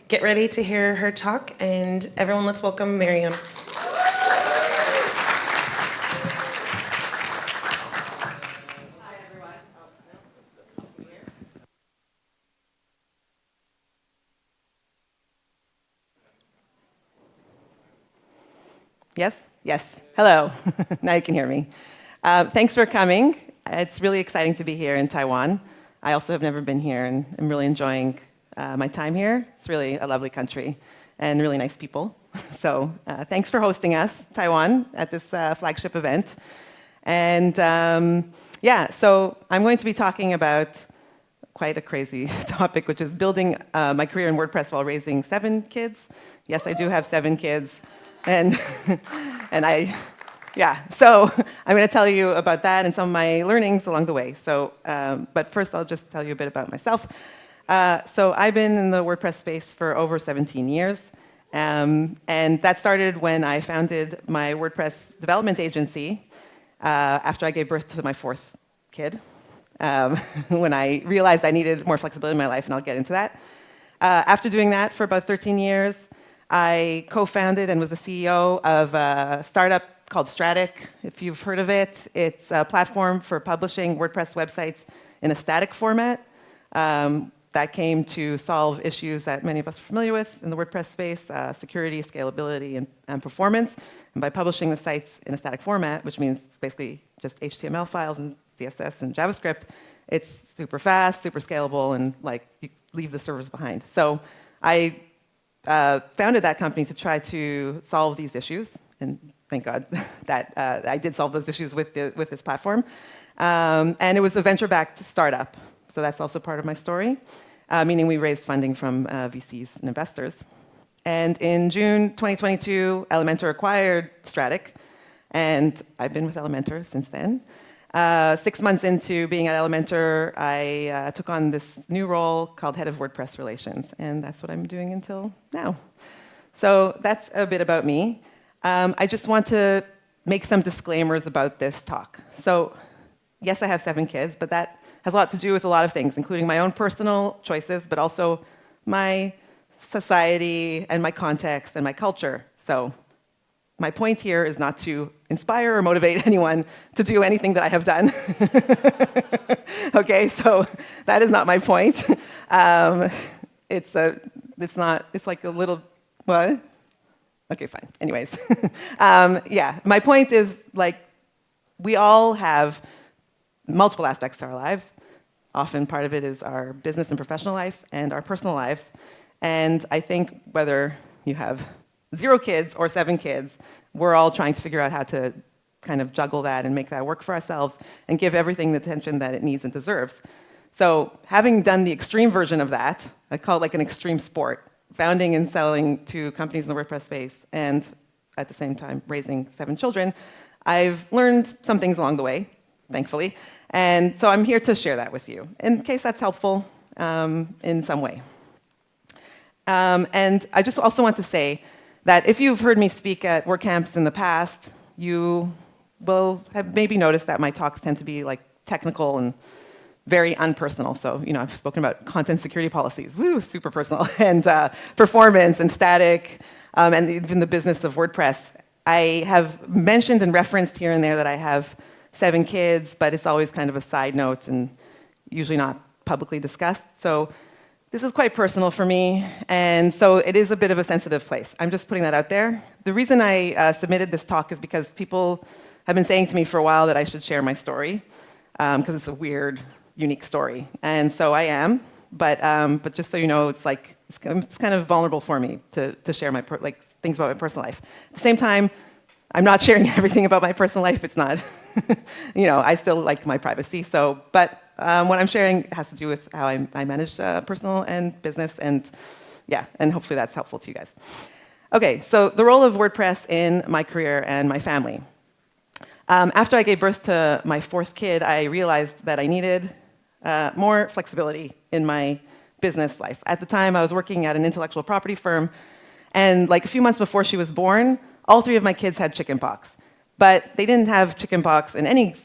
get ready to hear her talk, and everyone, let's welcome Miriam. Yes? Yes. Hello. Now you can hear me. Thanks for coming. It's really exciting to be here in Taiwan. I also have never been here, and I'm really enjoying my time here. It's really a lovely country and really nice people. So thanks for hosting us, Taiwan, at this flagship event. And yeah, so I'm going to be talking about quite a crazy topic, which is building my career in WordPress while raising 7 kids. Yes, I do have 7 kids. And, so I'm going to tell you about that and some of my learnings along the way. So, but first I'll just tell you a bit about myself. So I've been in the WordPress space for over 17 years. And that started when I founded my WordPress development agency after I gave birth to my 4th kid, when I realized I needed more flexibility in my life, and I'll get into that. After doing that for about 13 years, I co-founded and was the CEO of a startup called Strattic. If you've heard of it, it's a platform for publishing WordPress websites in a static format. That came to solve issues that many of us are familiar with in the WordPress space, security, scalability, and performance. And by publishing the sites in a static format, which means basically just HTML files and CSS and JavaScript, it's super fast, super scalable, and like you leave the servers behind. So I founded that company to try to solve these issues, and thank God that I did solve those issues with this platform. And it was a venture-backed startup, so that's also part of my story, meaning we raised funding from VCs and investors. And in June 2022, Elementor acquired Strattic, and I've been with Elementor since then. 6 months into being at Elementor, I took on this new role called Head of WordPress Relations, and that's what I'm doing until now. So that's a bit about me. I just want to make some disclaimers about this talk. So yes, I have 7 kids, but that has a lot to do with a lot of things, including my own personal choices, but also my society and my context and my culture. So my point here is not to inspire or motivate anyone to do anything that I have done. Okay, so that is not my point. It's like a little, what? Okay, fine. Anyways, yeah, my point is like we all have multiple aspects to our lives. Often part of it is our business and professional life and our personal lives. And I think whether you have 0 kids or 7 kids, we're all trying to figure out how to kind of juggle that and make that work for ourselves and give everything the attention that it needs and deserves. So having done the extreme version of that, I call it like an extreme sport, founding and selling to companies in the WordPress space and at the same time raising 7 children, I've learned some things along the way, thankfully. And so I'm here to share that with you in case that's helpful in some way. And I just also want to say that if you've heard me speak at WordCamps in the past, you will have maybe noticed that my talks tend to be like technical and very unpersonal. So, I've spoken about content security policies, woo, super personal, and performance and static, and even the business of WordPress. I have mentioned and referenced here and there that I have 7 kids, but it's always kind of a side note and usually not publicly discussed. So this is quite personal for me, and so it is a bit of a sensitive place. I'm just putting that out there. The reason I submitted this talk is because people have been saying to me for a while that I should share my story, because it's a weird, unique story. And so I am, but just so you know, it's kind of vulnerable for me to share my things about my personal life. At the same time, I'm not sharing everything about my personal life. It's not, I still like my privacy. So, but what I'm sharing has to do with how I manage personal and business, and yeah, and hopefully that's helpful to you guys. Okay, so the role of WordPress in my career and my family. After I gave birth to my 4th kid, I realized that I needed more flexibility in my business life. At the time, I was working at an intellectual property firm, and like a few months before she was born, all 3 of my kids had chickenpox. But they didn't have chickenpox in any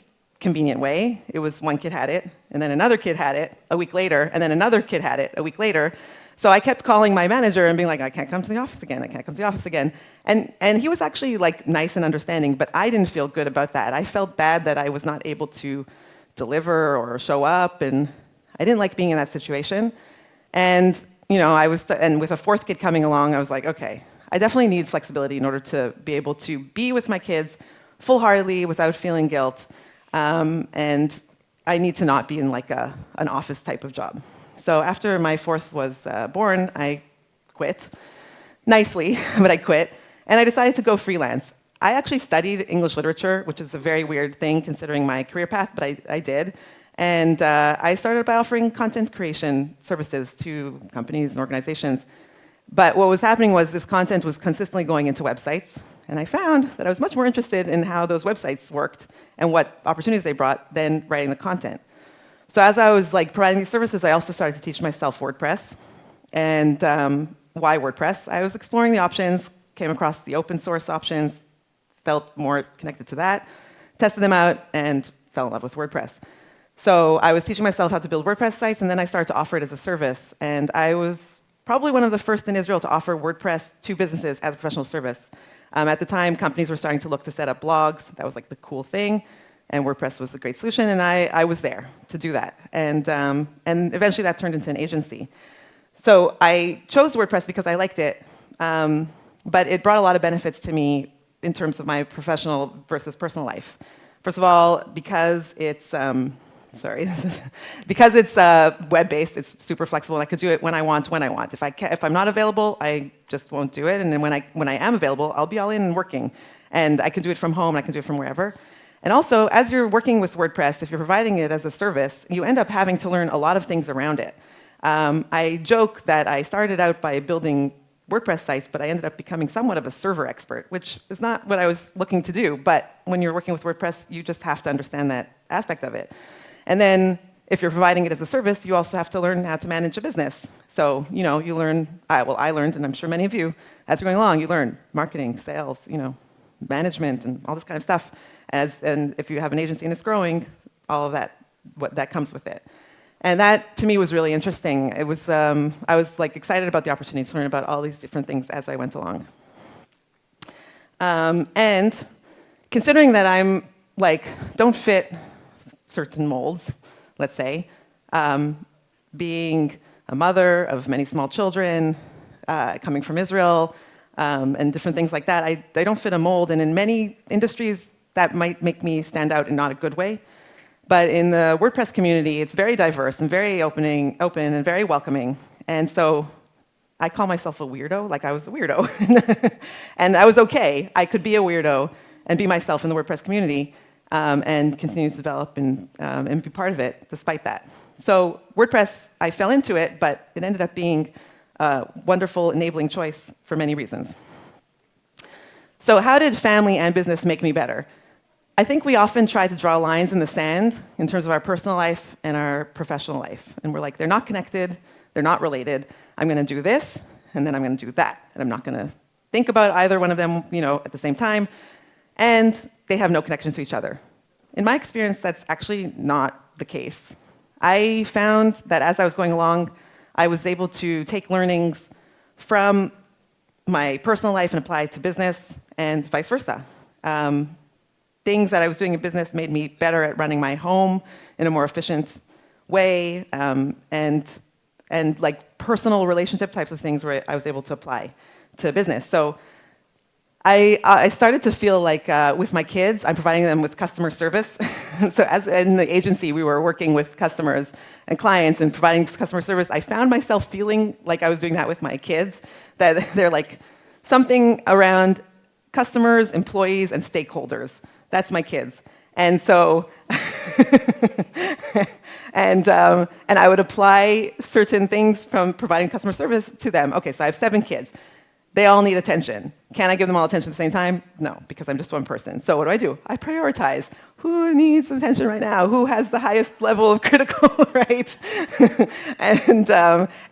convenient way. It was one kid had it, and then another kid had it a week later, and then another kid had it a week later. So I kept calling my manager and being like, I can't come to the office again. I can't come to the office again. And he was actually like nice and understanding, but I didn't feel good about that. I felt bad that I was not able to deliver or show up, and I didn't like being in that situation. And and with a fourth kid coming along, I was like, okay, I definitely need flexibility in order to be able to be with my kids full-heartedly without feeling guilt. And I need to not be in like an office type of job. So after my fourth was born, I quit. Nicely, but I quit. And I decided to go freelance. I actually studied English literature, which is a very weird thing considering my career path, but I did. And I started by offering content creation services to companies and organizations. But what was happening was this content was consistently going into websites. And I found that I was much more interested in how those websites worked and what opportunities they brought than writing the content. So as I was like providing these services, I also started to teach myself WordPress. And why WordPress? I was exploring the options, came across the open source options, felt more connected to that, tested them out, and fell in love with WordPress. So I was teaching myself how to build WordPress sites, and then I started to offer it as a service. And I was probably one of the first in Israel to offer WordPress to businesses as a professional service. At the time, companies were starting to look to set up blogs. That was like the cool thing. And WordPress was a great solution, and I was there to do that. And eventually that turned into an agency. So I chose WordPress because I liked it, but it brought a lot of benefits to me in terms of my professional versus personal life. First of all, because it's because it's web-based, it's super flexible, and I could do it when I want. If I'm not available, I just won't do it, and then when I am available, I'll be all in and working. And I can do it from home, and I can do it from wherever. And also, as you're working with WordPress, if you're providing it as a service, you end up having to learn a lot of things around it. I joke that I started out by building WordPress sites, but I ended up becoming somewhat of a server expert, which is not what I was looking to do. But when you're working with WordPress, you just have to understand that aspect of it. And then if you're providing it as a service, you also have to learn how to manage a business. So, you learn, I learned, and I'm sure many of you, as you're going along, you learn marketing, sales, management, and all this kind of stuff. And if you have an agency and it's growing, all of that, what that comes with it. And that, to me, was really interesting. It was, I was like excited about the opportunity to learn about all these different things as I went along. And considering that I'm don't fit certain molds, let's say, being a mother of many small children, coming from Israel, and different things like that, I don't fit a mold. And in many industries, that might make me stand out in not a good way. But in the WordPress community, it's very diverse and very open and very welcoming. And so I call myself a weirdo, like I was a weirdo. And I was okay. I could be a weirdo and be myself in the WordPress community and continue to develop and be part of it despite that. So WordPress, I fell into it, but it ended up being a wonderful enabling choice for many reasons. So how did family and business make me better? I think we often try to draw lines in the sand in terms of our personal life and our professional life. And we're like, they're not connected, they're not related. I'm going to do this, and then I'm going to do that. And I'm not going to think about either one of them, at the same time. And they have no connection to each other. In my experience, that's actually not the case. I found that as I was going along, I was able to take learnings from my personal life and apply it to business, and vice versa. Things that I was doing in business made me better at running my home in a more efficient way, and like personal relationship types of things where I was able to apply to business. So I started to feel like with my kids, I'm providing them with customer service. So as in the agency, we were working with customers and clients and providing customer service. I found myself feeling like I was doing that with my kids, that they're like something around customers, employees, and stakeholders. That's my kids. And so, and I would apply certain things from providing customer service to them. Okay, so I have 7 kids. They all need attention. Can I give them all attention at the same time? No, because I'm just one person. So what do? I prioritize. Who needs attention right now? Who has the highest level of critical, right?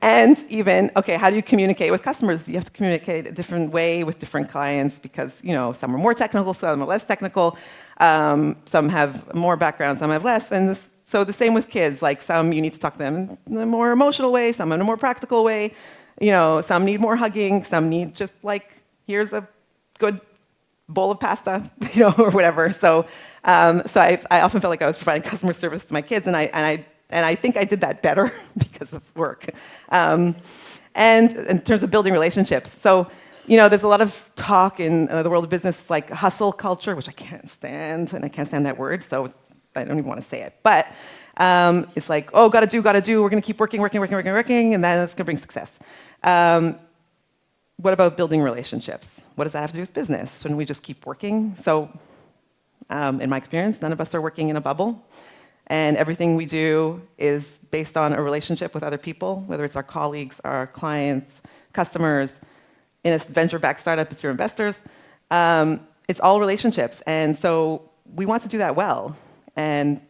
and even, okay, how do you communicate with customers? You have to communicate a different way with different clients because, some are more technical, some are less technical. Some have more background, some have less. And so the same with kids. Like some you need to talk to them in a more emotional way, some in a more practical way. Some need more hugging, some need just like, here's a good bowl of pasta, or whatever. So I often felt like I was providing customer service to my kids, and I think I did that better because of work. And in terms of building relationships, so there's a lot of talk in the world of business, like hustle culture, which I can't stand, and I can't stand that word, so I don't even want to say it. But it's like, oh, gotta do. We're gonna keep working, and that's gonna bring success. What about building relationships? What does that have to do with business? Shouldn't we just keep working? So, in my experience, none of us are working in a bubble. And everything we do is based on a relationship with other people, whether it's our colleagues, our clients, customers. In a venture-backed startup, it's your investors. It's all relationships. And so we want to do that well. And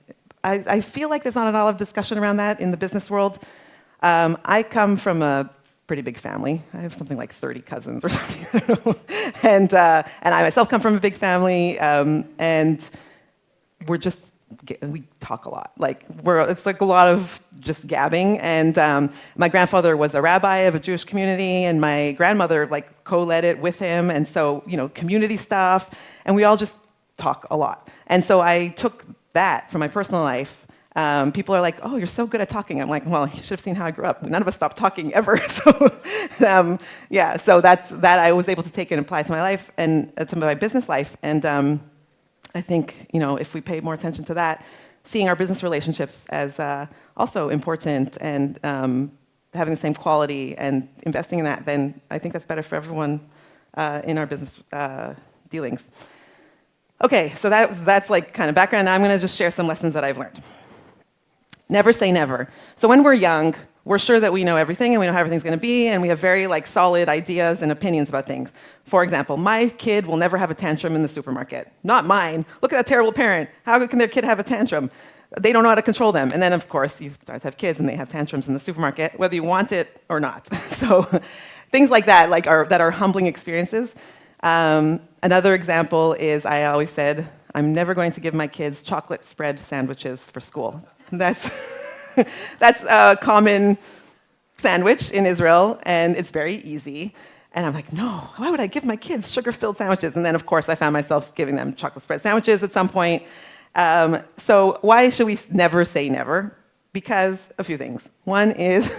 I feel like there's not a lot of discussion around that in the business world. I come from a pretty big family. I have something like 30 cousins or something. I don't know. And I myself come from a big family, and we talk a lot. It's like a lot of just gabbing. And my grandfather was a rabbi of a Jewish community, and my grandmother co-led it with him. And so community stuff, and we all just talk a lot. And so I took that from my personal life. People are like, "Oh, you're so good at talking." I'm like, "Well, you should have seen how I grew up. None of us stopped talking ever." So, so that's that I was able to take and apply to my life and to my business life. And I think if we pay more attention to that, seeing our business relationships as also important and having the same quality and investing in that, then I think that's better for everyone in our business dealings. Okay, so that's like kind of background. Now I'm going to just share some lessons that I've learned. Never say never. So when we're young, we're sure that we know everything and we know how everything's going to be, and we have very solid ideas and opinions about things. For example, my kid will never have a tantrum in the supermarket. Not mine. Look at that terrible parent. How can their kid have a tantrum? They don't know how to control them. And then, of course, you start to have kids and they have tantrums in the supermarket, whether you want it or not. So things like that, that are humbling experiences. Another example is I always said, I'm never going to give my kids chocolate spread sandwiches for school. That's a common sandwich in Israel, and it's very easy. And I'm like, no, why would I give my kids sugar-filled sandwiches? And then, of course, I found myself giving them chocolate spread sandwiches at some point. So why should we never say never? Because a few things. One is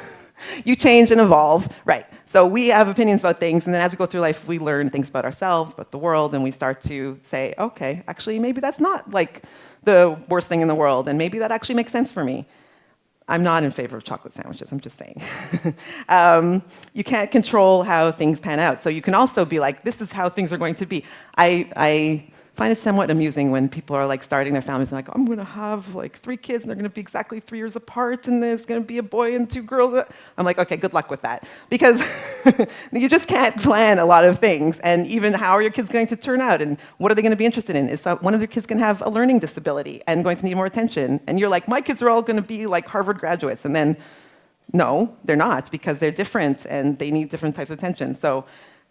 you change and evolve. Right. So we have opinions about things, and then as we go through life, we learn things about ourselves, about the world, and we start to say, okay, actually, maybe that's not the worst thing in the world, and maybe that actually makes sense for me. I'm not in favor of chocolate sandwiches, I'm just saying. You can't control how things pan out, so you can also be like, this is how things are going to be. I find it somewhat amusing when people are starting their families and I'm going to have 3 kids and they're going to be exactly 3 years apart and there's going to be a boy and 2 girls. I'm like, okay, good luck with that. Because you just can't plan a lot of things. And even how are your kids going to turn out and what are they going to be interested in? Is one of your kids going to have a learning disability and going to need more attention? And you're like, my kids are all going to be Harvard graduates. And then, no, they're not, because they're different and they need different types of attention. So,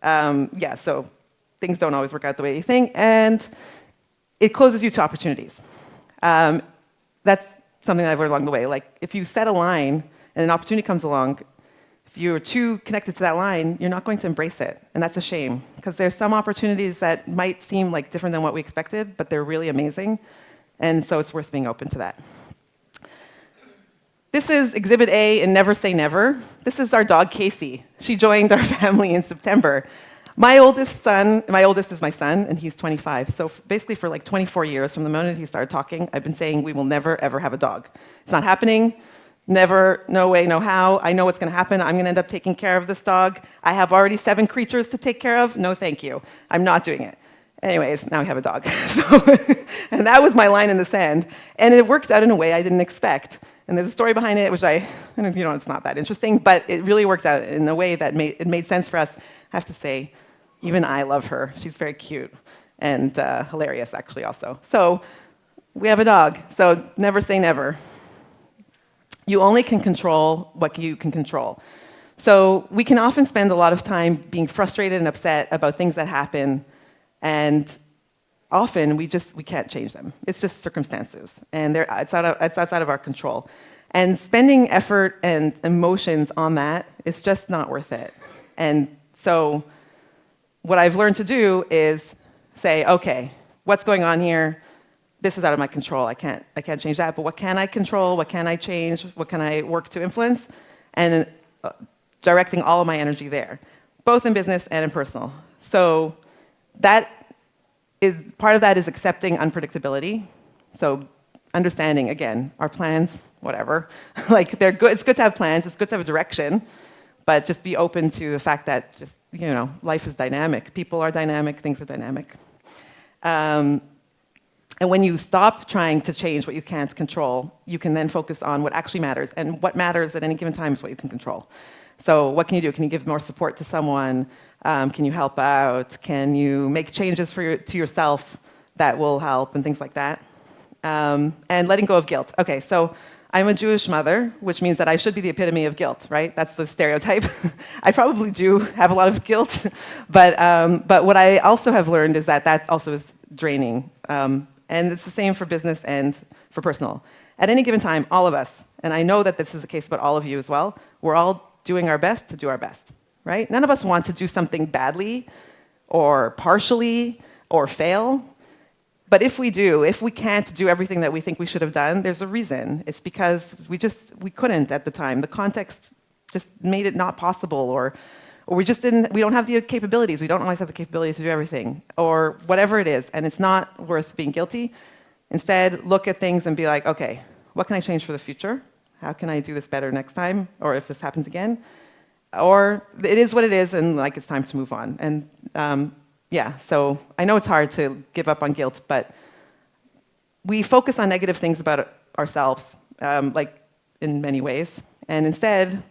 so things don't always work out the way you think, and it closes you to opportunities. That's something I've learned along the way. If you set a line and an opportunity comes along, if you're too connected to that line, you're not going to embrace it, and that's a shame, because there's some opportunities that might seem different than what we expected, but they're really amazing, and so it's worth being open to that. This is Exhibit A in Never Say Never. This is our dog, Casey. She joined our family in September. My oldest is my son, and he's 25. So basically for 24 years, from the moment he started talking, I've been saying we will never, ever have a dog. It's not happening. Never, no way, no how. I know what's going to happen. I'm going to end up taking care of this dog. I have already 7 creatures to take care of. No, thank you. I'm not doing it. Anyways, now we have a dog. And that was my line in the sand. And it worked out in a way I didn't expect. And there's a story behind it, which it's not that interesting, but it really worked out in a way that made sense for us. I have to say, even I love her. She's very cute and hilarious, actually, also. So we have a dog. So never say never. You only can control what you can control. So we can often spend a lot of time being frustrated and upset about things that happen, and often we can't change them. It's just circumstances, and it's outside of our control. And spending effort and emotions on that It's just not worth it. And so what I've learned to do is say, okay, what's going on here? This is out of my control. I can't change that. But what can I control? What can I change? What can I work to influence? And directing all of my energy there, both in business and in personal. So part of that is accepting unpredictability. So understanding, again, our plans, whatever. Like, they're good. It's good to have plans. It's good to have a direction. But just be open to the fact that life is dynamic. People are dynamic. Things are dynamic. And when you stop trying to change what you can't control, you can then focus on what actually matters. And what matters at any given time is what you can control. So what can you do? Can you give more support to someone? Can you help out? Can you make changes to yourself that will help and things like that? And letting go of guilt. Okay, so I'm a Jewish mother, which means that I should be the epitome of guilt, right? That's the stereotype. I probably do have a lot of guilt, but what I also have learned is that also is draining. And it's the same for business and for personal. At any given time, all of us, and I know that this is the case about all of you as well, we're all doing our best to do our best, right? None of us want to do something badly or partially or fail. But if we can't do everything that we think we should have done, there's a reason. It's because we couldn't at the time. The context just made it not possible, or we don't have the capabilities. We don't always have the capabilities to do everything, or whatever it is. And it's not worth being guilty. Instead, look at things and be like, okay, what can I change for the future? How can I do this better next time, or if this happens again? Or it is what it is, and it's time to move on. And so I know it's hard to give up on guilt, but we focus on negative things about ourselves, in many ways. And instead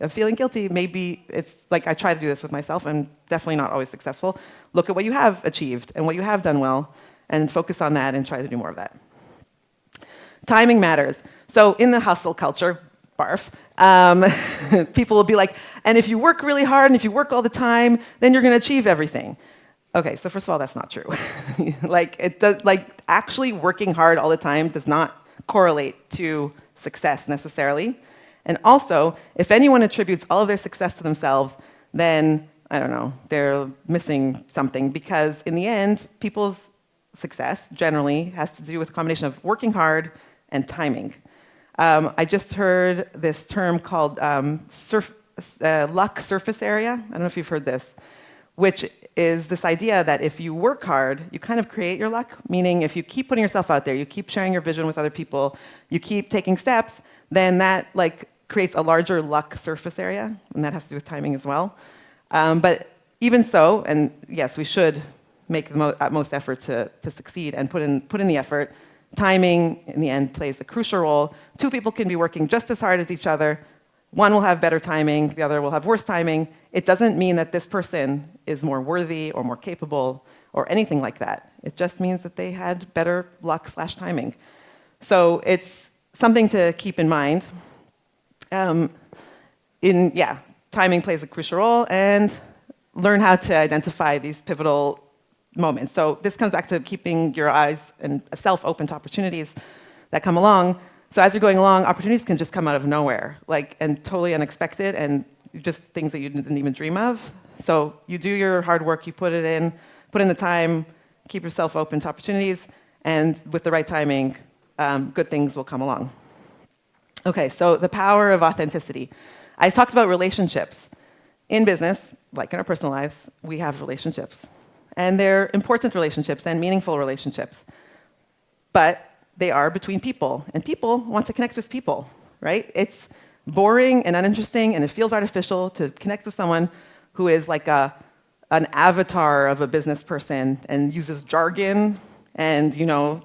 of feeling guilty, maybe it's like I try to do this with myself. I'm definitely not always successful. Look at what you have achieved and what you have done well, and focus on that and try to do more of that. Timing matters. So in the hustle culture, barf, people will be like, and if you work really hard and if you work all the time, then you're going to achieve everything. Okay, so first of all, that's not true. Actually working hard all the time does not correlate to success necessarily. And also, if anyone attributes all of their success to themselves, then, I don't know, they're missing something, because in the end, people's success generally has to do with a combination of working hard and timing. I just heard this term called luck surface area. I don't know if you've heard this, which is this idea that if you work hard, you kind of create your luck, meaning if you keep putting yourself out there, you keep sharing your vision with other people, you keep taking steps, then that creates a larger luck surface area, and that has to do with timing as well. But even so, and yes, we should make the utmost effort to succeed and put in the effort. Timing, in the end, plays a crucial role. Two people can be working just as hard as each other. One will have better timing, the other will have worse timing. It doesn't mean that this person is more worthy or more capable or anything like that. It just means that they had better luck/timing. So it's something to keep in mind. Timing plays a crucial role, and learn how to identify these pivotal moments. So this comes back to keeping your eyes and self open to opportunities that come along. So as you're going along, opportunities can just come out of nowhere, and totally unexpected, and just things that you didn't even dream of. So you do your hard work, you put in the time, keep yourself open to opportunities, and with the right timing, good things will come along. Okay, so the power of authenticity. I talked about relationships. In business, like in our personal lives, we have relationships. And they're important relationships and meaningful relationships. But they are between people, and people want to connect with people, right? It's boring and uninteresting, and it feels artificial to connect with someone who is like an avatar of a business person and uses jargon and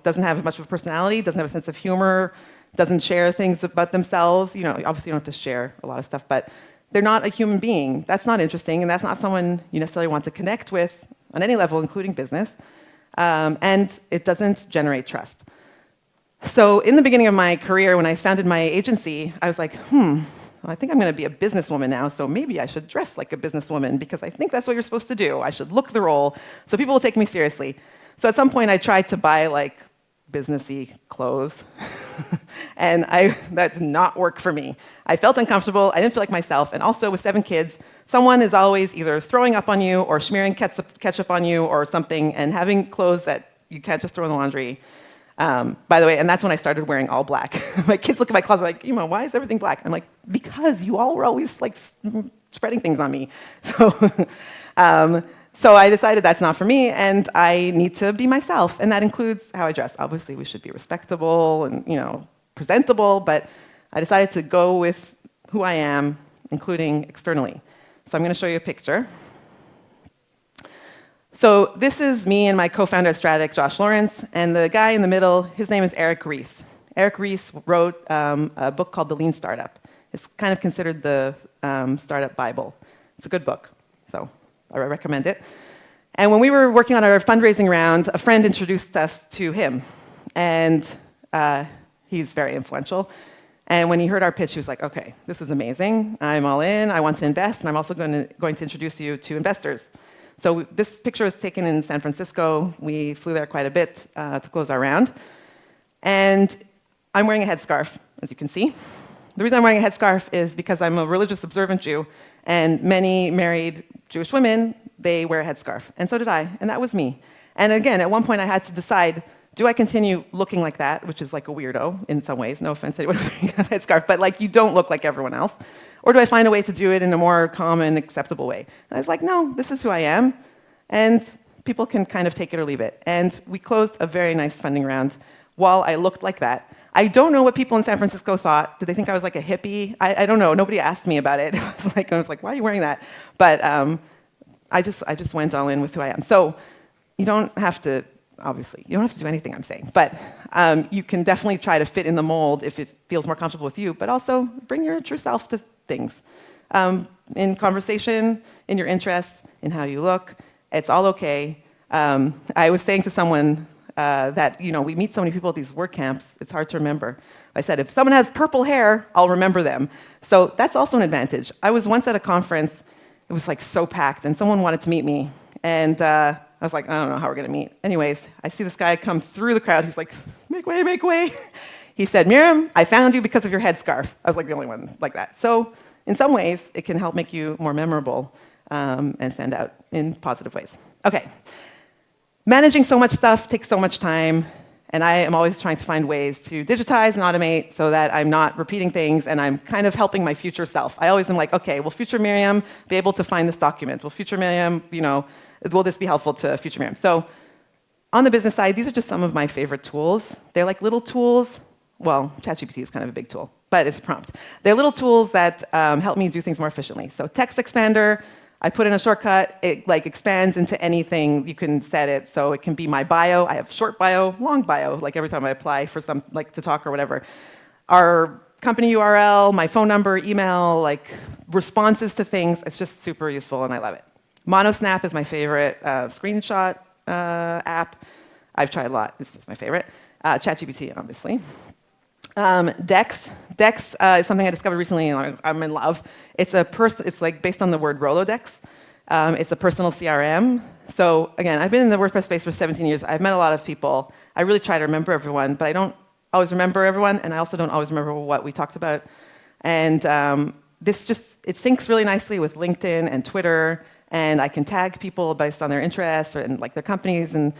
doesn't have much of a personality, doesn't have a sense of humor, doesn't share things about themselves. Obviously you don't have to share a lot of stuff, but they're not a human being. That's not interesting, and that's not someone you necessarily want to connect with on any level, including business. And it doesn't generate trust. So in the beginning of my career, when I founded my agency, I was like, I think I'm going to be a businesswoman now, so maybe I should dress like a businesswoman, because I think that's what you're supposed to do. I should look the role, so people will take me seriously. So at some point, I tried to buy businessy clothes. And that did not work for me. I felt uncomfortable, I didn't feel like myself, and also with 7 kids, someone is always either throwing up on you or smearing ketchup on you or something, and having clothes that you can't just throw in the laundry. By the way, and that's when I started wearing all black. My kids look at my closet like, Ema, why is everything black? I'm like, because you all were always like spreading things on me. So I decided that's not for me, and I need to be myself, and that includes how I dress. Obviously, we should be respectable and presentable, but I decided to go with who I am, including externally. So I'm going to show you a picture. So this is me and my co-founder at Strattic, Josh Lawrence, and the guy in the middle, his name is Eric Ries. Eric Ries wrote a book called The Lean Startup. It's kind of considered the startup Bible. It's a good book, so I recommend it. And when we were working on our fundraising round, a friend introduced us to him, and he's very influential. And when he heard our pitch, he was like, okay, this is amazing. I'm all in. I want to invest, and I'm also going to introduce you to investors. So this picture was taken in San Francisco. We flew there quite a bit to close our round. And I'm wearing a headscarf, as you can see. The reason I'm wearing a headscarf is because I'm a religious observant Jew, and many married Jewish women, they wear a headscarf. And so did I, and that was me. And again, at one point I had to decide, do I continue looking like that, which is like a weirdo in some ways, no offense to anyone who's wearing a headscarf, but like you don't look like everyone else. Or do I find a way to do it in a more common, acceptable way? And I was like, no, this is who I am, and people can kind of take it or leave it. And we closed a very nice funding round while I looked like that. I don't know what people in San Francisco thought. Did they think I was like a hippie? I don't know. Nobody asked me about it. I was like, why are you wearing that? But I just went all in with who I am. So you don't have to, obviously, you don't have to do anything I'm saying. But you can definitely try to fit in the mold if it feels more comfortable with you. But also bring your true self to things. In conversation, in your interests, in how you look. It's all okay. I was saying to someone that we meet so many people at these WordCamps, it's hard to remember. I said, if someone has purple hair, I'll remember them. So that's also an advantage. I was once at a conference, it was like so packed, and someone wanted to meet me. And I was like, I don't know how we're going to meet. Anyways, I see this guy come through the crowd. He's like, make way, make way. He said, Miriam, I found you because of your headscarf. I was like the only one like that. So in some ways, it can help make you more memorable and stand out in positive ways. Okay. Managing so much stuff takes so much time, and I am always trying to find ways to digitize and automate so that I'm not repeating things and I'm kind of helping my future self. I always am like, okay, will future Miriam be able to find this document? Will future Miriam, will this be helpful to future Miriam? So on the business side, these are just some of my favorite tools. They're like little tools. Well, ChatGPT is kind of a big tool, but it's a prompt. They're little tools that help me do things more efficiently. So text expander, I put in a shortcut, it like expands into anything. You can set it so it can be my bio. I have short bio, long bio, like every time I apply for some, like to talk or whatever. Our company URL, my phone number, email, like responses to things. It's just super useful and I love it. Monosnap is my favorite screenshot app. I've tried a lot. This is my favorite. ChatGPT, obviously. Dex is something I discovered recently, and I'm in love. It's like based on the word Rolodex. It's a personal CRM. So again, I've been in the WordPress space for 17 years. I've met a lot of people. I really try to remember everyone, but I don't always remember everyone, and I also don't always remember what we talked about. And it syncs really nicely with LinkedIn and Twitter, and I can tag people based on their interests and like their companies, and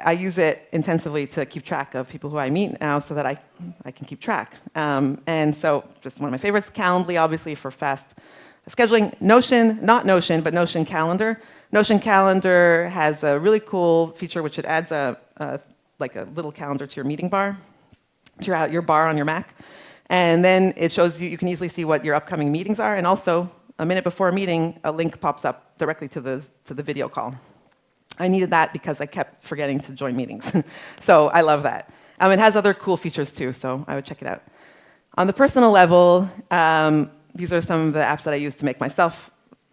I use it intensively to keep track of people who I meet now so that I can keep track. And so just one of my favorites, Calendly, obviously, for fast scheduling. Notion, not Notion, but Notion Calendar. Notion Calendar has a really cool feature which it adds like a little calendar to your meeting bar, to your bar on your Mac. And then it shows you can easily see what your upcoming meetings are. And also, a minute before a meeting, a link pops up directly to the video call. I needed that because I kept forgetting to join meetings. So I love that. It has other cool features too, so I would check it out. On the personal level, these are some of the apps that I use to make myself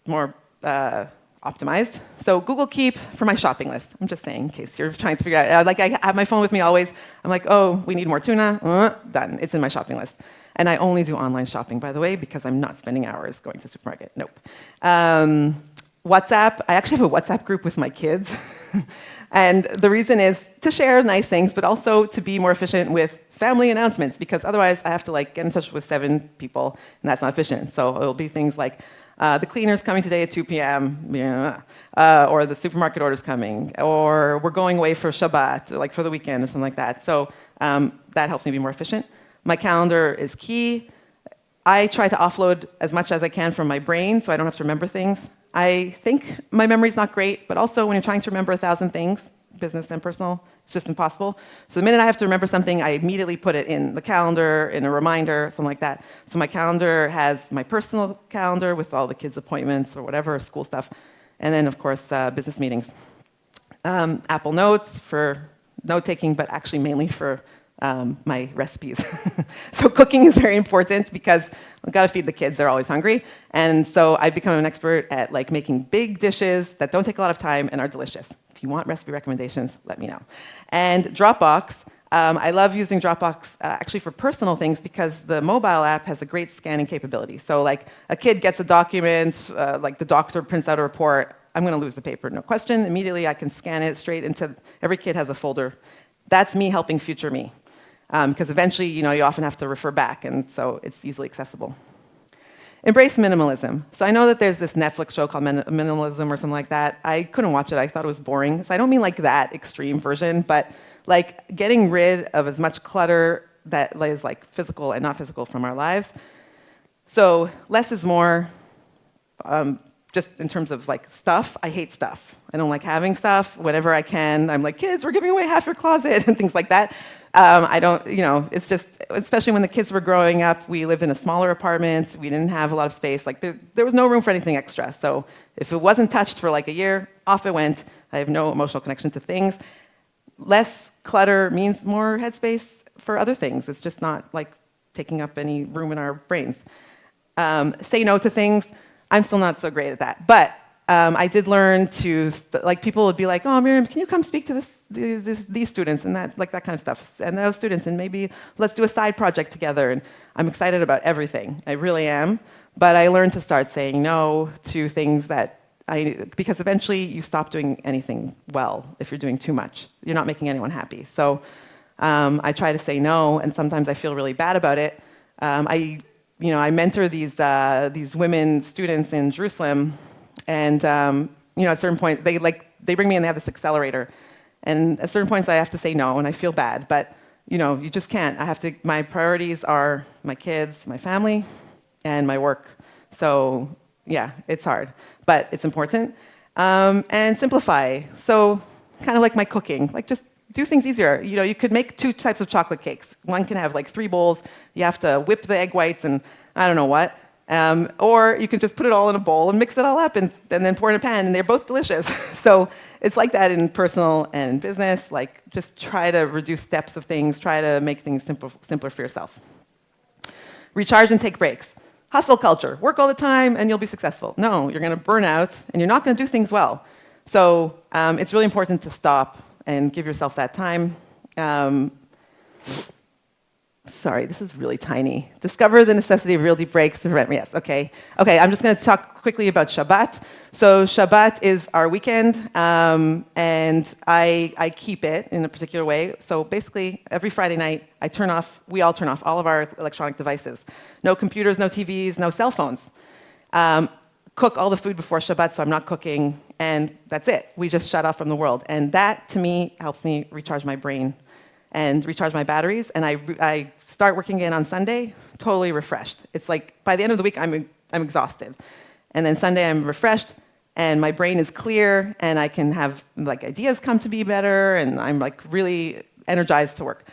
more optimized. So Google Keep for my shopping list. I'm just saying in case you're trying to figure out. I have my phone with me always. I'm like, oh, we need more tuna. Done. It's in my shopping list. And I only do online shopping, by the way, because I'm not spending hours going to the supermarket. Nope. WhatsApp, I actually have a WhatsApp group with my kids. And the reason is to share nice things, but also to be more efficient with family announcements, because otherwise I have to like get in touch with 7 people, and that's not efficient. So it'll be things like, the cleaner's coming today at 2 p.m., or the supermarket order's coming, or we're going away for Shabbat, or like for the weekend or something like that. So that helps me be more efficient. My calendar is key. I try to offload as much as I can from my brain so I don't have to remember things. I think my memory's not great, but also when you're trying to remember 1,000 things, business and personal, it's just impossible. So the minute I have to remember something, I immediately put it in the calendar, in a reminder, something like that. So my calendar has my personal calendar with all the kids' appointments or whatever, school stuff, and then, of course, business meetings. Apple Notes for note-taking, but actually mainly for my recipes. So cooking is very important because I've got to feed the kids, they're always hungry. And so I've become an expert at like making big dishes that don't take a lot of time and are delicious. If you want recipe recommendations, let me know. And Dropbox, I love using Dropbox actually for personal things because the mobile app has a great scanning capability. So like a kid gets a document, like the doctor prints out a report, I'm going to lose the paper, no question. Immediately I can scan it straight into, every kid has a folder. That's me helping future me. Because eventually, you often have to refer back, and so it's easily accessible. Embrace minimalism. So I know that there's this Netflix show called Minimalism or something like that. I couldn't watch it. I thought it was boring. So I don't mean like that extreme version, but like getting rid of as much clutter that is like physical and not physical from our lives. So less is more. Just in terms of like stuff, I hate stuff. I don't like having stuff. Whenever I can, I'm like, kids, we're giving away half your closet and things like that. I don't, it's just, especially when the kids were growing up, we lived in a smaller apartment. We didn't have a lot of space. Like there was no room for anything extra. So if it wasn't touched for like a year, off it went. I have no emotional connection to things. Less clutter means more headspace for other things. It's just not like taking up any room in our brains. Say no to things. I'm still not so great at that. But I did learn to, like people would be like, oh, Miriam, can you come speak to these students and that, like that kind of stuff, and those students, and maybe let's do a side project together. And I'm excited about everything. I really am. But I learned to start saying no to things that because eventually you stop doing anything well if you're doing too much. You're not making anyone happy. So I try to say no, and sometimes I feel really bad about it. I mentor these women students in Jerusalem, and at certain points they bring me in. They have this accelerator, and at certain points I have to say no, and I feel bad. But you just can't. My priorities are my kids, my family, and my work. So yeah, it's hard, but it's important. And simplify. So kind of like my cooking, like just do things easier. You could make 2 types of chocolate cakes. One can have like 3 bowls. You have to whip the egg whites and I don't know what. Or you can just put it all in a bowl and mix it all up and then pour it in a pan, and they're both delicious. So it's like that in personal and business. Like just try to reduce steps of things. Try to make things simpler for yourself. Recharge and take breaks. Hustle culture. Work all the time and you'll be successful. No, you're going to burn out and you're not going to do things well. So it's really important to stop and give yourself that time. Sorry, this is really tiny. Discover the necessity of real deep breaks to prevent. Yes, okay. Okay, I'm just going to talk quickly about Shabbat. So Shabbat is our weekend, and I keep it in a particular way. So basically, every Friday night, we all turn off all of our electronic devices. No computers, no TVs, no cell phones. Cook all the food before Shabbat, so I'm not cooking, and that's it. We just shut off from the world. And that, to me, helps me recharge my brain and recharge my batteries. And I start working again on Sunday, totally refreshed. It's like, by the end of the week, I'm exhausted. And then Sunday, I'm refreshed, and my brain is clear, and I can have like ideas come to me better, and I'm like really energized to work.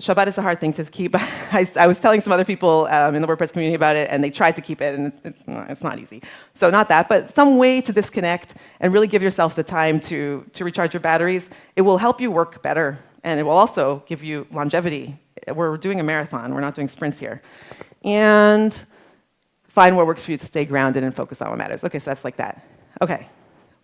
Shabbat is a hard thing to keep. I was telling some other people in the WordPress community about it, and they tried to keep it, and it's not easy. So not that, but some way to disconnect and really give yourself the time to recharge your batteries. It will help you work better, and it will also give you longevity. We're doing a marathon. We're not doing sprints here. And find what works for you to stay grounded and focus on what matters. Okay, so that's like that. Okay,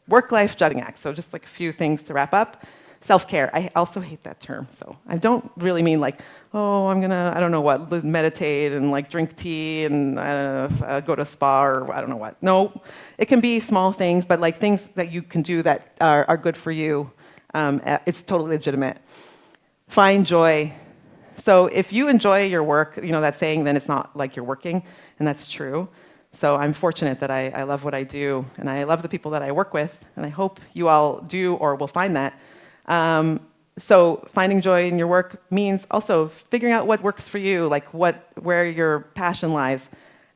work-life jutting act. So just like a few things to wrap up. Self-care. I also hate that term. So I don't really mean like, oh, I'm gonna, I don't know what, meditate and like drink tea and go to a spa or I don't know what. No, it can be small things, but like things that you can do that are good for you. It's totally legitimate. Find joy. So if you enjoy your work, you know that saying, then it's not like you're working, and that's true. So I'm fortunate that I love what I do, and I love the people that I work with, and I hope you all do or will find that. So finding joy in your work means also figuring out what works for you, like where your passion lies,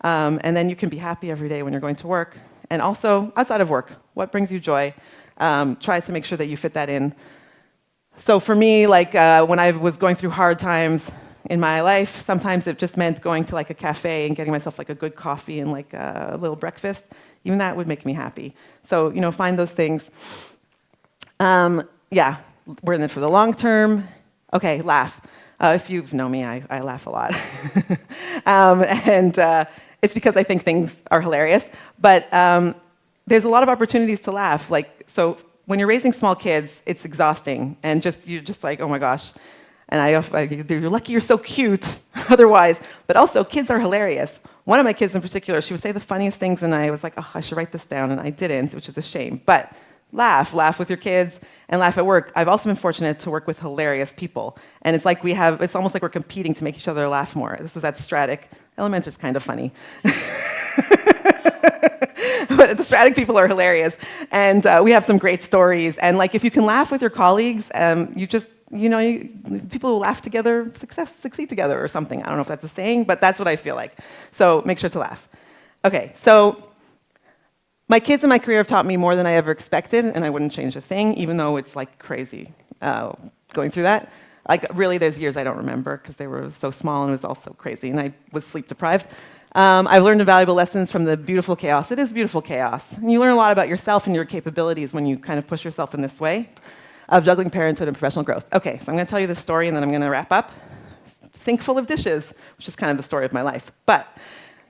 and then you can be happy every day when you're going to work. And also outside of work, what brings you joy? Try to make sure that you fit that in. So for me, like when I was going through hard times in my life, sometimes it just meant going to like a cafe and getting myself like a good coffee and like a little breakfast. Even that would make me happy. So, you know, find those things. Yeah, we're in it for the long term. Okay, laugh. If you know me, I laugh a lot. It's because I think things are hilarious. But there's a lot of opportunities to laugh. Like, so when you're raising small kids, it's exhausting. And you're just like, oh my gosh. And you're lucky you're so cute otherwise. But also, kids are hilarious. One of my kids in particular, she would say the funniest things, and I was like, oh, I should write this down, and I didn't, which is a shame. But laugh with your kids, and laugh at work. I've also been fortunate to work with hilarious people. And it's like it's almost like we're competing to make each other laugh more. This is at Strattic. Elementor is kind of funny. But the Strattic people are hilarious. And we have some great stories. And like, if you can laugh with your colleagues, people who laugh together succeed together or something. I don't know if that's a saying, but that's what I feel like. So make sure to laugh. Okay, so my kids and my career have taught me more than I ever expected, and I wouldn't change a thing, even though it's like crazy going through that. Like really, there's years I don't remember because they were so small and it was all so crazy, and I was sleep deprived. I've learned valuable lessons from the beautiful chaos. It is beautiful chaos. And you learn a lot about yourself and your capabilities when you kind of push yourself in this way of juggling parenthood and professional growth. Okay, so I'm going to tell you this story, and then I'm going to wrap up. Sink full of dishes, which is kind of the story of my life. But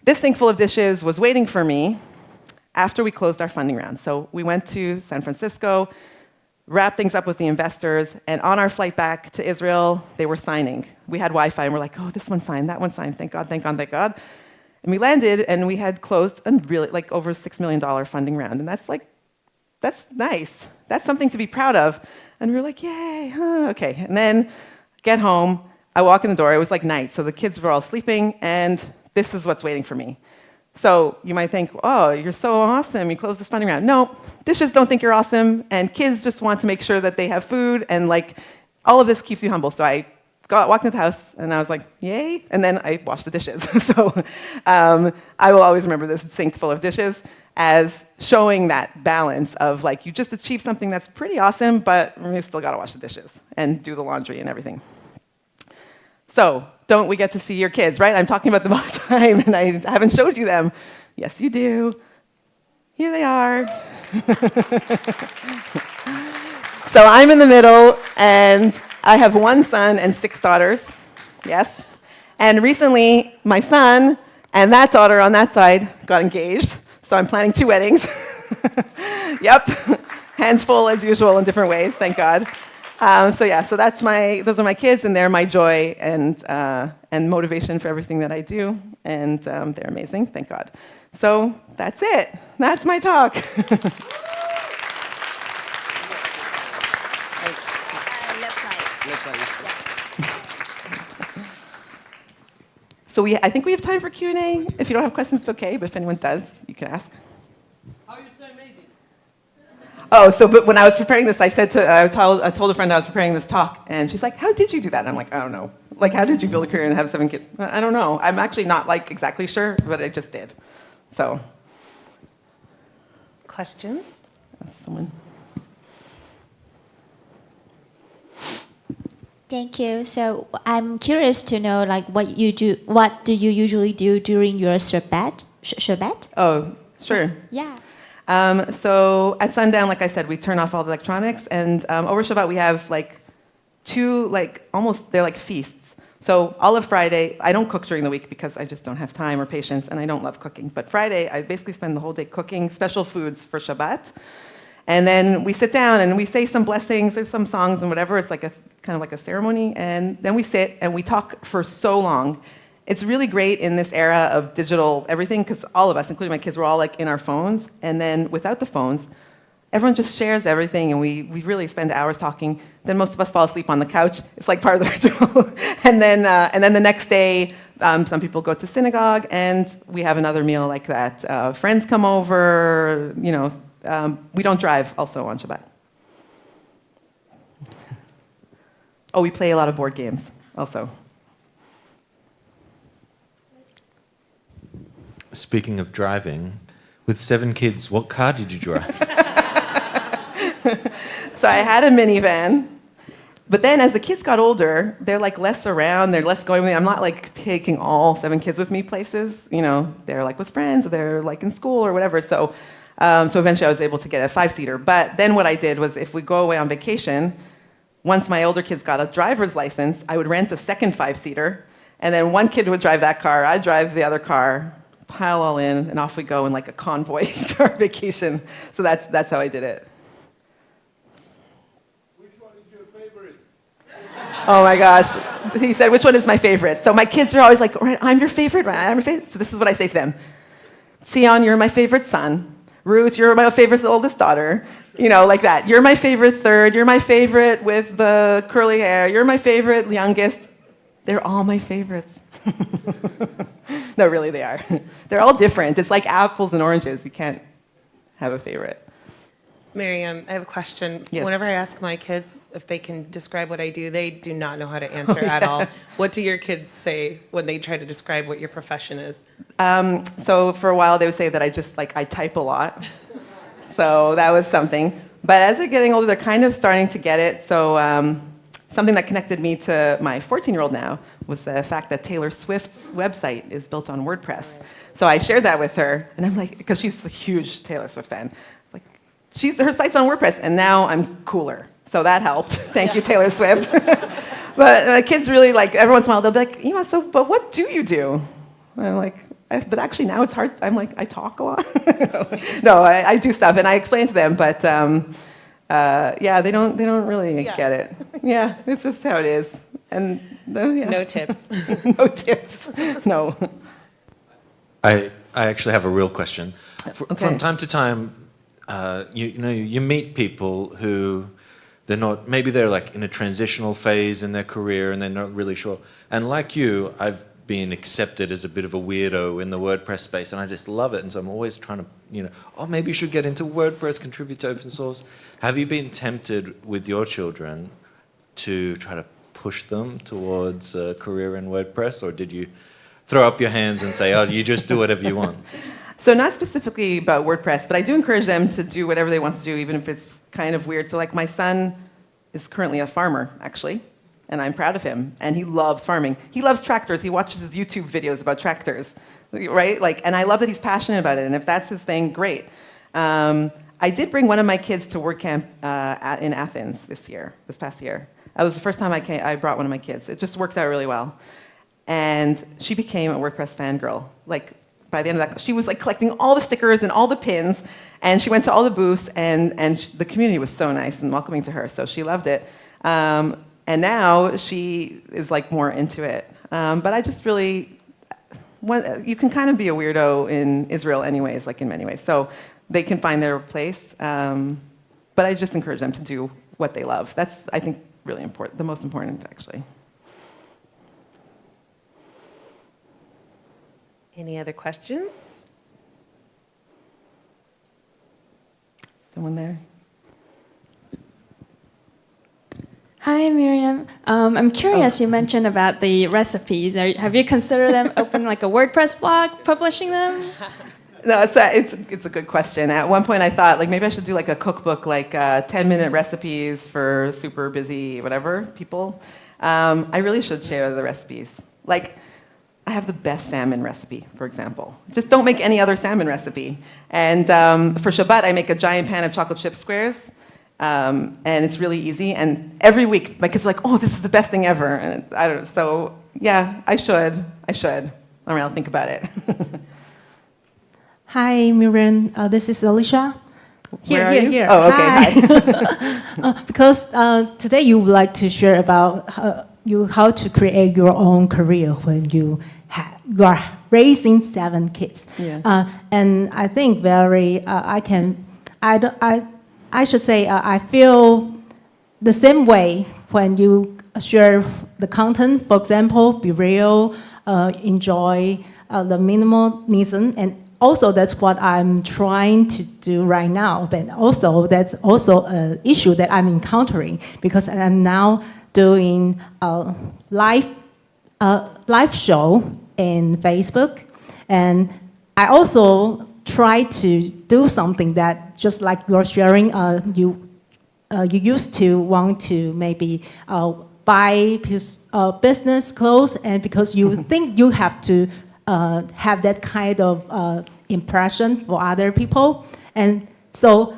this sink full of dishes was waiting for me after we closed our funding round. So we went to San Francisco, wrapped things up with the investors, and on our flight back to Israel, they were signing. We had Wi-Fi, and we're like, oh, this one signed, that one signed, thank God, thank God, thank God. And we landed, and we had closed a really, like, over $6 million funding round. And that's nice. That's something to be proud of. And we were like, yay, okay. And then get home, I walk in the door, it was like night, so the kids were all sleeping, and this is what's waiting for me. So you might think, oh, you're so awesome, you closed this funding round. No, dishes don't think you're awesome, and kids just want to make sure that they have food, and like, all of this keeps you humble. So I walked into the house, and I was like, yay, and then I washed the dishes. So I will always remember this sink full of dishes as showing that balance of like, you just achieved something that's pretty awesome, but you still gotta wash the dishes and do the laundry and everything. So, don't we get to see your kids, right? I'm talking about them all the time, and I haven't showed you them. Yes, you do. Here they are. So I'm in the middle, and I have one son and 6 daughters. Yes. And recently, my son and that daughter on that side got engaged. So I'm planning 2 weddings. Yep. Hands full as usual in different ways, thank God. So those are my kids, and they're my joy and motivation for everything that I do, and they're amazing, thank God. So that's it. That's my talk. Left side. So I think we have time for Q&A. If you don't have questions, it's okay, but if anyone does, you can ask. How are you so amazing? Oh, but when I was preparing this, I told a friend I was preparing this talk, and she's like, how did you do that? And I'm like, I don't know. Like, how did you build a career and have 7 kids? I don't know. I'm actually not, like, exactly sure, but I just did. So. Questions? Someone. Thank you. So I'm curious to know, like, what do you usually do during your Shabbat? Oh, sure. Yeah. So at sundown, like I said, we turn off all the electronics, and over Shabbat we have like 2, like they're like feasts. So all of Friday, I don't cook during the week because I just don't have time or patience, and I don't love cooking. But Friday, I basically spend the whole day cooking special foods for Shabbat. And then we sit down and we say some blessings, there's some songs and whatever. It's like a kind of like a ceremony. And then we sit and we talk for so long. It's really great in this era of digital everything, because all of us, including my kids, we're all like in our phones. And then without the phones, everyone just shares everything, and we really spend hours talking. Then most of us fall asleep on the couch. It's like part of the ritual. And then the next day, some people go to synagogue, and we have another meal like that. Friends come over. We don't drive also on Shabbat. Oh, we play a lot of board games also. Speaking of driving, with 7 kids, what car did you drive? So I had a minivan, but then as the kids got older, they're like less around, they're less going with me. I'm not like taking all 7 kids with me places. They're like with friends, or they're like in school or whatever. So eventually I was able to get a 5-seater. But then what I did was, if we go away on vacation, once my older kids got a driver's license, I would rent a second 5-seater, and then one kid would drive that car, I'd drive the other car, pile all in, and off we go in like a convoy to our vacation. So that's how I did it. Which one is your favorite? Oh my gosh. He said, which one is my favorite? So my kids are always like, right, I'm your favorite, right? I'm your favorite. So this is what I say to them. Sion, you're my favorite son. Ruth, you're my favorite oldest daughter. Like that. You're my favorite third. You're my favorite with the curly hair. You're my favorite youngest. They're all my favorites. No, really, they are. They're all different. It's like apples and oranges. You can't have a favorite. Miriam, I have a question. Yes. Whenever I ask my kids if they can describe what I do, they do not know how to answer at all. What do your kids say when they try to describe what your profession is? So for a while, they would say that I type a lot. So that was something. But as they're getting older, they're kind of starting to get it. So something that connected me to my 14-year-old now was the fact that Taylor Swift's website is built on WordPress. So I shared that with her, and I'm like, because she's a huge Taylor Swift fan. It's like, her site's on WordPress, and now I'm cooler. So that helped. Thank you, Taylor Swift. But kids really, every once in a while, they'll be like, but what do you do? And I'm like, but actually now it's hard. I'm like, I talk a lot. No, I do stuff, and I explain to them, but they don't really get it. Yeah, it's just how it is. And No tips. No tips. No. I actually have a real question. Okay. From time to time, you meet people who maybe they're like in a transitional phase in their career and they're not really sure. And like you, I've been accepted as a bit of a weirdo in the WordPress space, and I just love it. And so I'm always trying to, maybe you should get into WordPress, contribute to open source. Have you been tempted with your children to try to push them towards a career in WordPress, or did you throw up your hands and say, oh, you just do whatever you want? So not specifically about WordPress, but I do encourage them to do whatever they want to do, even if it's kind of weird. So my son is currently a farmer, actually, and I'm proud of him, and he loves farming. He loves tractors. He watches his YouTube videos about tractors, right? And I love that he's passionate about it, and if that's his thing, great. I did bring one of my kids to WordCamp in Athens this past year. That was the first time I brought one of my kids. It just worked out really well. And she became a WordPress fangirl. By the end of that, she was collecting all the stickers and all the pins, and she went to all the booths, and the community was so nice and welcoming to her, so she loved it. And now she is more into it. But I just really, you can kind of be a weirdo in Israel anyways, in many ways. So they can find their place. But I just encourage them to do what they love. That's, I think, really important, the most important, actually. Any other questions? Someone there? Hi, Miriam. I'm curious, you mentioned about the recipes. Have you considered them opening a WordPress blog, publishing them? No, it's a good question. At one point I thought, maybe I should do a cookbook, 10-minute recipes for super busy, whatever, people. I really should share the recipes. I have the best salmon recipe, for example. Just don't make any other salmon recipe. And for Shabbat, I make a giant pan of chocolate chip squares. And it's really easy. And every week, my kids are like, oh, this is the best thing ever. And I don't know. So, yeah, I should. All right, I'll think about it. Hi, Miriam. This is Alicia. Where are you? Here. Oh, okay. Hi. Because today you would like to share about how to create your own career when you are raising 7 kids. Yeah. And I think I should say I feel the same way when you share the content. For example, be real, enjoy the minimalism, and also that's what I'm trying to do right now. But also that's also an issue that I'm encountering because I'm now doing a live show in Facebook, and I also try to do something that just like you're sharing. You used to want to maybe buy business clothes, and because you think you have to have that kind of impression for other people. And so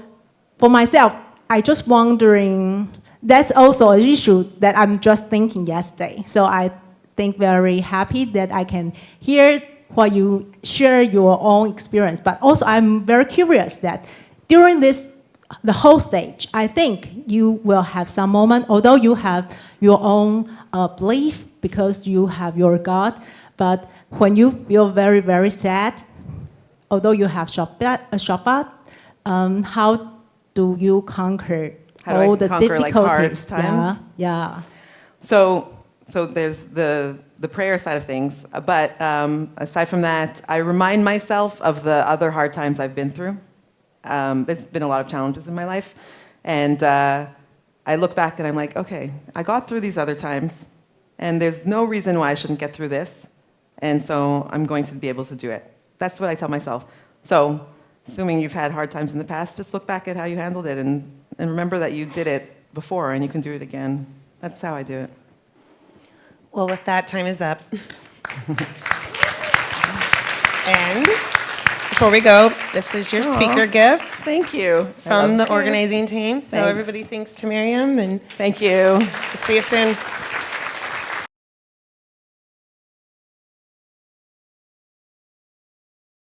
for myself, I just wondering, that's also an issue that I'm just thinking yesterday. So I think very happy that I can hear what you share your own experience. But also I'm very curious that during the whole stage, I think you will have some moment, although you have your own belief because you have your God, but when you feel very, very sad, although you have Shabbat, how do you conquer all the difficulties? Like hard times? Yeah. So there's the prayer side of things, but aside from that, I remind myself of the other hard times I've been through. There's been a lot of challenges in my life, and I look back and I'm like, okay, I got through these other times, and there's no reason why I shouldn't get through this, and so I'm going to be able to do it. That's what I tell myself. So, assuming you've had hard times in the past, just look back at how you handled it, and remember that you did it before, and you can do it again. That's how I do it. Well, with that, time is up. And before we go, this is your speaker gift Thank you. from the organizing team. So Thanks. everybody thanks to Miriam, and Thank you. see you soon.